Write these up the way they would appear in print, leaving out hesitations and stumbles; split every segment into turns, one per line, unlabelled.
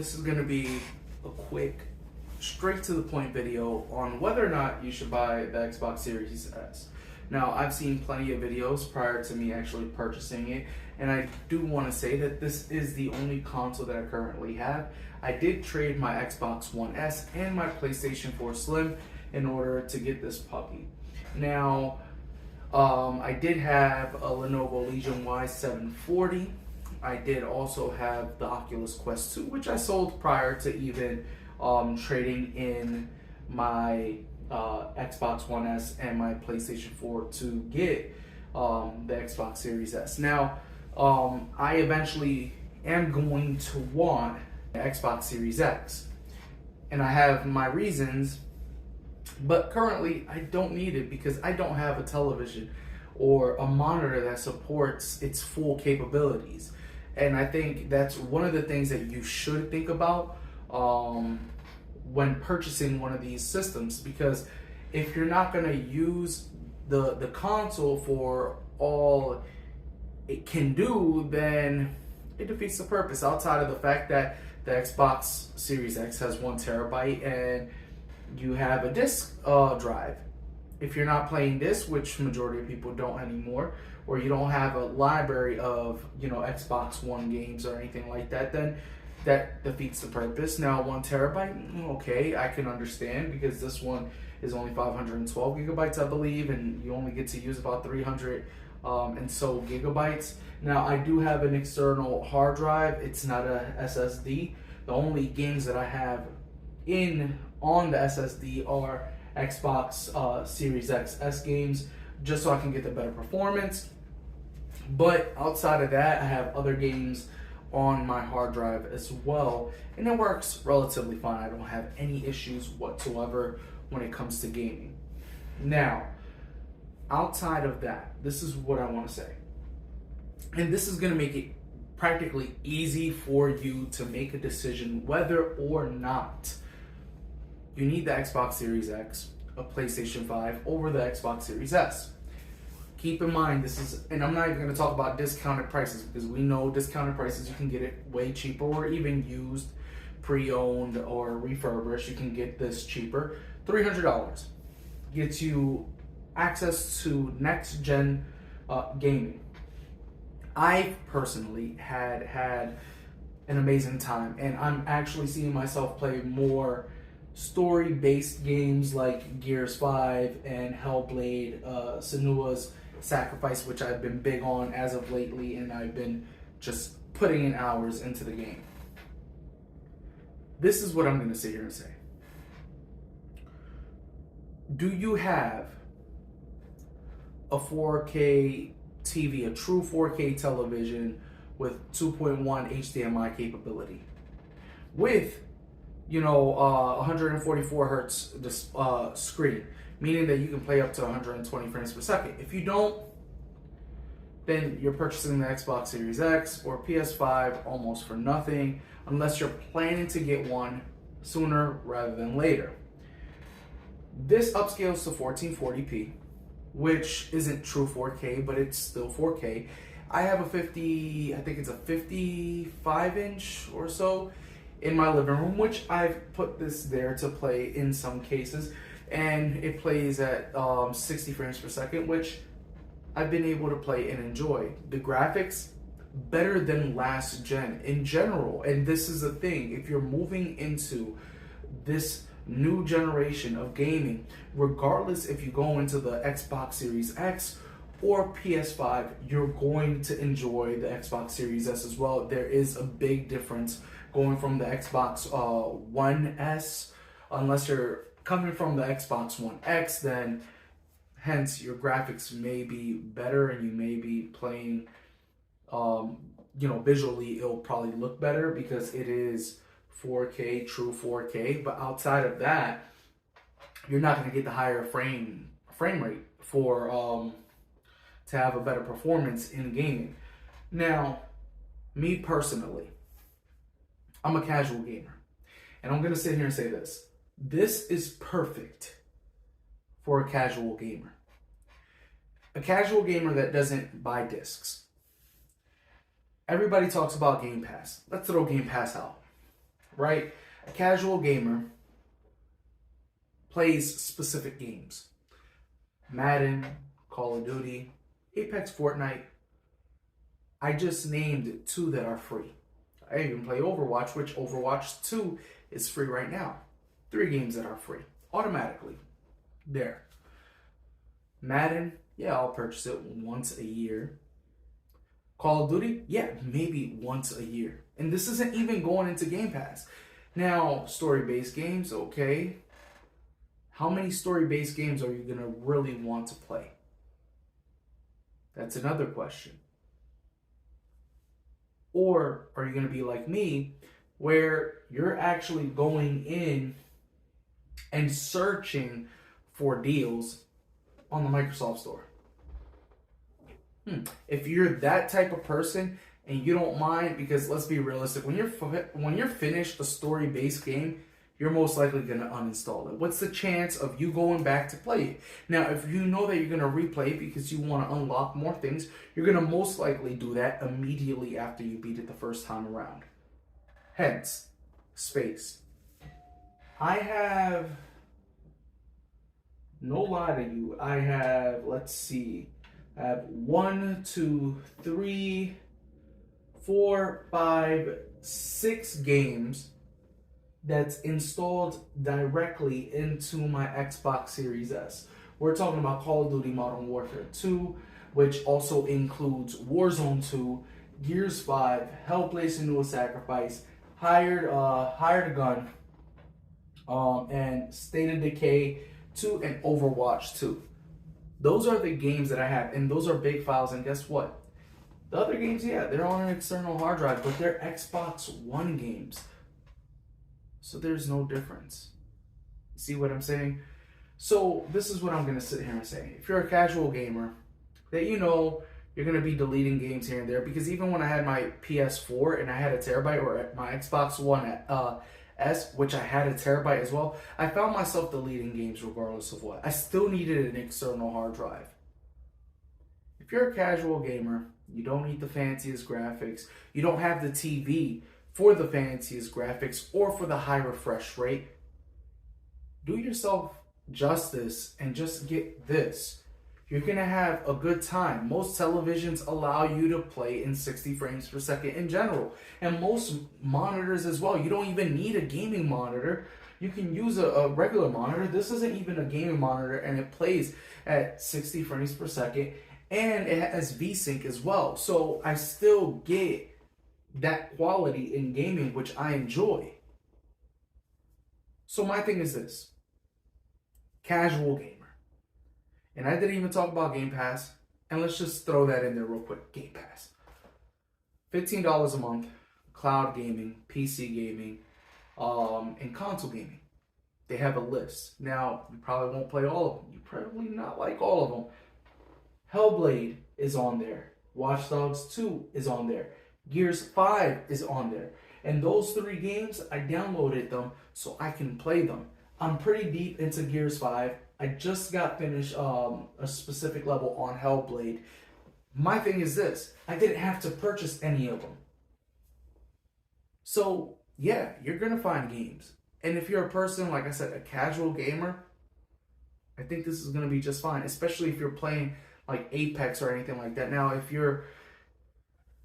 this is going to be a quick, straight to the point video on whether or not you should buy the Xbox Series S. Now, I've seen plenty of videos prior to me actually purchasing it, and I do want to say that this is the only console that I currently have. I did trade my Xbox One S and my PlayStation 4 Slim in order to get this puppy. Now, I did have a Lenovo Legion Y740. I did also have the Oculus Quest 2, which I sold prior to even trading in my Xbox One S and my PlayStation 4 to get the Xbox Series S. Now, I eventually am going to want the Xbox Series X, and I have my reasons, but currently I don't need it because I don't have a television or a monitor that supports its full capabilities. And I think that's one of the things that you should think about when purchasing one of these systems, because if you're not going to use the console for all it can do, then it defeats the purpose, outside of the fact that the Xbox Series X has 1 terabyte and you have a disc drive. If you're not playing this, which majority of people don't anymore, or you don't have a library of, Xbox One games or anything like that, then that defeats the purpose. Now, 1 terabyte, okay, I can understand, because this one is only 512 gigabytes, I believe, and you only get to use about 300 and so gigabytes. Now, I do have an external hard drive. It's not a SSD. The only games that I have on the SSD are Xbox Series XS games, just so I can get the better performance. But outside of that, I have other games on my hard drive as well, and it works relatively fine. I don't have any issues whatsoever when it comes to gaming. Now, outside of that, this is what I want to say, and this is going to make it practically easy for you to make a decision whether or not you need the Xbox Series X, a PlayStation 5, over the Xbox Series S. Keep in mind, and I'm not even going to talk about discounted prices, because we know discounted prices, you can get it way cheaper, or even used, pre-owned, or refurbished. You can get this cheaper. $300 gets you access to next-gen gaming. I personally had an amazing time, and I'm actually seeing myself play more story-based games like Gears 5 and Hellblade, Senua's Sacrifice, which I've been big on as of lately, and I've been just putting in hours into the game. This is what I'm going to sit here and say. Do you have a 4K TV, a true 4K television with 2.1 HDMI capability, with 144 hertz screen, meaning that you can play up to 120 frames per second? If you don't, then you're purchasing the Xbox Series X or PS5 almost for nothing, unless you're planning to get one sooner rather than later. This upscales to 1440p, which isn't true 4K, but it's still 4K. I have I think it's a 55 inch or so in my living room, which I've put this there to play in some cases, and it plays at 60 frames per second, which I've been able to play and enjoy. The graphics, better than last gen in general, and this is the thing, if you're moving into this new generation of gaming, regardless if you go into the Xbox Series X or PS5, you're going to enjoy the Xbox Series S as well. There is a big difference going from the Xbox One S, unless you're coming from the Xbox One X, then hence your graphics may be better and you may be playing, visually it'll probably look better because it is 4K, true 4K. But outside of that, you're not going to get the higher frame rate for to have a better performance in gaming. Now, me personally, I'm a casual gamer, and I'm going to sit here and say this. This is perfect for a casual gamer. A casual gamer that doesn't buy discs. Everybody talks about Game Pass. Let's throw Game Pass out. right? A casual gamer plays specific games. Madden, Call of Duty, Apex, Fortnite. I just named 2 that are free. I even play Overwatch, which Overwatch 2 is free right now. 3 games that are free automatically. There. Madden, yeah, I'll purchase it once a year. Call of Duty, yeah, maybe once a year. And this isn't even going into Game Pass. Now, story-based games, okay. How many story-based games are you going to really want to play? That's another question. Or are you going to be like me, where you're actually going in and searching for deals on the Microsoft Store? If you're that type of person and you don't mind, because let's be realistic, when you're finished a story-based game, you're most likely going to uninstall it. What's the chance of you going back to play it? Now, if you know that you're going to replay it because you want to unlock more things, you're going to most likely do that immediately after you beat it the first time around. Hence, space. I have, no lie to you, I have, let's see, I have 1, 2, 3, 4, 5, 6 games that's installed directly into my Xbox Series S. We're talking about Call of Duty Modern Warfare 2, which also includes Warzone 2, Gears 5, Hellblade: Senua's Sacrifice, Hired a Gun, and State of Decay 2, and Overwatch 2. Those are the games that I have, and those are big files, and guess what? The other games, yeah, they're on an external hard drive, but they're Xbox One games. So there's no difference. See what I'm saying? So this is what I'm going to sit here and say. If you're a casual gamer, that you know you're going to be deleting games here and there, because even when I had my PS4 and I had a terabyte, or my Xbox One S, which I had a terabyte as well, I found myself deleting games regardless of what. I still needed an external hard drive. If you're a casual gamer, you don't need the fanciest graphics, you don't have the TV for the fanciest graphics or for the high refresh rate, do yourself justice and just get this. You're going to have a good time. Most televisions allow you to play in 60 frames per second in general. And most monitors as well. You don't even need a gaming monitor. You can use a regular monitor. This isn't even a gaming monitor, and it plays at 60 frames per second. And it has VSync as well. So I still get that quality in gaming, which I enjoy. So my thing is this. Casual gamer. And I didn't even talk about Game Pass. And let's just throw that in there real quick. Game Pass. $15 a month. Cloud gaming, PC gaming, and console gaming. They have a list. Now, you probably won't play all of them. You probably not like all of them. Hellblade is on there. Watch Dogs 2 is on there. Gears 5 is on there. And those 3 games, I downloaded them so I can play them. I'm pretty deep into Gears 5. I just got finished a specific level on Hellblade. My thing is this. I didn't have to purchase any of them. So, yeah, you're going to find games. And if you're a person, like I said, a casual gamer, I think this is going to be just fine. Especially if you're playing like Apex or anything like that. Now, if you're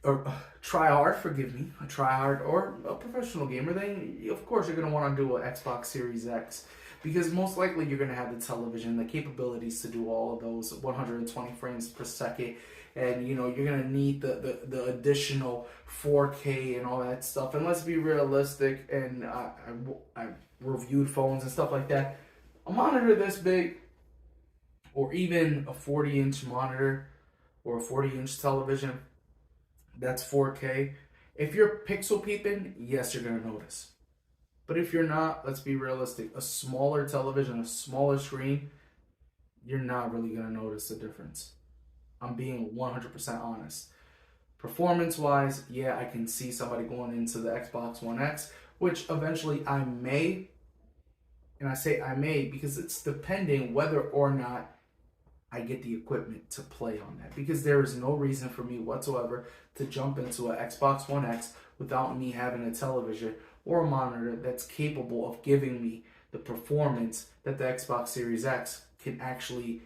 a tryhard or a professional gamer, then of course you're going to want to do an Xbox Series X, because most likely you're going to have the television, the capabilities to do all of those 120 frames per second, and you know you're going to need the additional 4K and all that stuff. And let's be realistic, and I reviewed phones and stuff like that. A monitor this big, or even a 40-inch monitor or a 40-inch television, that's 4K. If you're pixel peeping, yes, you're going to notice. But if you're not, let's be realistic. A smaller television, a smaller screen, you're not really going to notice the difference. I'm being 100% honest. Performance-wise, yeah, I can see somebody going into the Xbox One X, which eventually I may. And I say I may because it's depending whether or not I get the equipment to play on that, because there is no reason for me whatsoever to jump into an Xbox One X without me having a television or a monitor that's capable of giving me the performance that the Xbox Series X can actually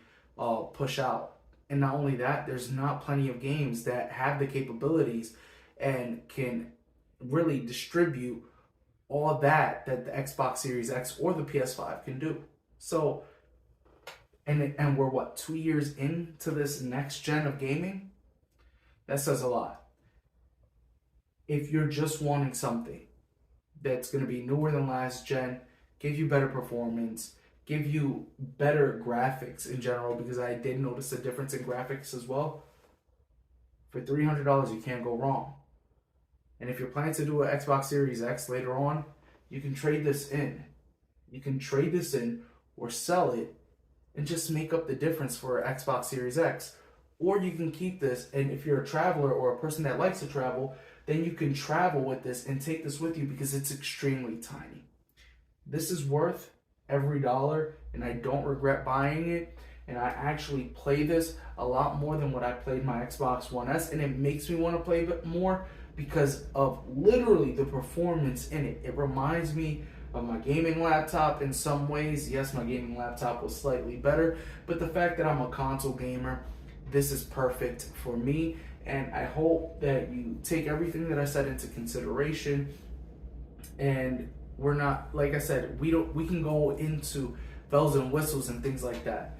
push out. And not only that, there's not plenty of games that have the capabilities and can really distribute all that the Xbox Series X or the PS5 can do. So, and we're what, 2 years into this next gen of gaming? That says a lot. If you're just wanting something that's going to be newer than last gen, give you better performance, give you better graphics in general, because I did notice a difference in graphics as well. For $300, you can't go wrong. And if you're planning to do an Xbox Series X later on, you can trade this in. You can trade this in or sell it and just make up the difference for an Xbox Series X. Or you can keep this, and if you're a traveler or a person that likes to travel, then you can travel with this and take this with you because it's extremely tiny. This is worth every dollar, and I don't regret buying it. And I actually play this a lot more than what I played my Xbox One S, and it makes me want to play a bit more because of literally the performance in it. It reminds me of my gaming laptop in some ways. Yes, my gaming laptop was slightly better, but the fact that I'm a console gamer, this is perfect for me. And I hope that you take everything that I said into consideration. And we're not, like I said, we can go into bells and whistles and things like that.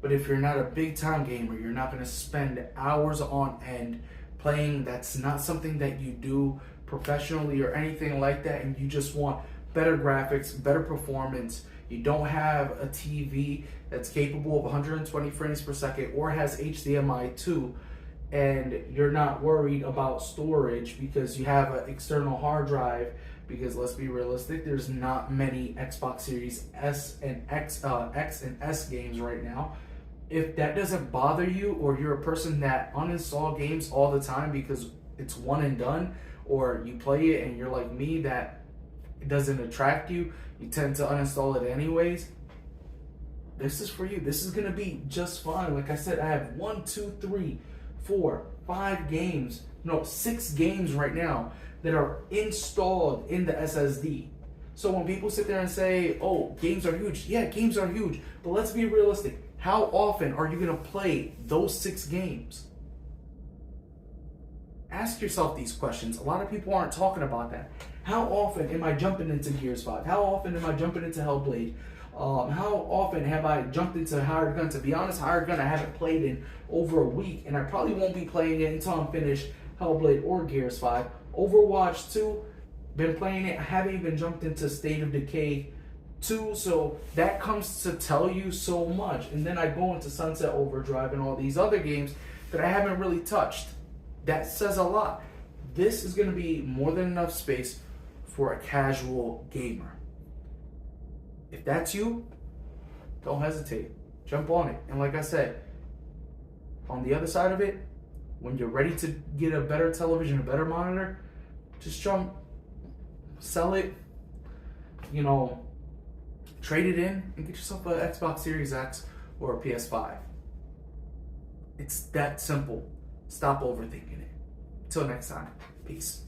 But if you're not a big time gamer, you're not going to spend hours on end playing. That's not something that you do professionally or anything like that. And you just want better graphics, better performance. You don't have a TV that's capable of 120 frames per second or has HDMI 2, and you're not worried about storage because you have an external hard drive. Because let's be realistic, there's not many Xbox Series S and X and S games right now. If that doesn't bother you, or you're a person that uninstall games all the time because it's one and done, or you play it and you're like me that it doesn't attract you, you tend to uninstall it anyways, this is for you. This is going to be just fine. Like I said, I have 6 games right now that are installed in the SSD. So when people sit there and say, oh, games are huge, yeah, games are huge, but let's be realistic. How often are you going to play those 6 games? Ask yourself these questions. A lot of people aren't talking about that. How often am I jumping into Gears 5? How often am I jumping into Hellblade? How often have I jumped into Hired Gun? To be honest, Hired Gun I haven't played in over a week, and I probably won't be playing it until I'm finished Hellblade or Gears 5. Overwatch 2, been playing it. I haven't even jumped into State of Decay 2, so that comes to tell you so much. And then I go into Sunset Overdrive and all these other games that I haven't really touched. That says a lot. This is going to be more than enough space for a casual gamer. If that's you, don't hesitate. Jump on it. And like I said, on the other side of it, when you're ready to get a better television, a better monitor, just jump, sell it, trade it in and get yourself an Xbox Series X or a PS5. It's that simple. Stop overthinking it. Until next time, peace.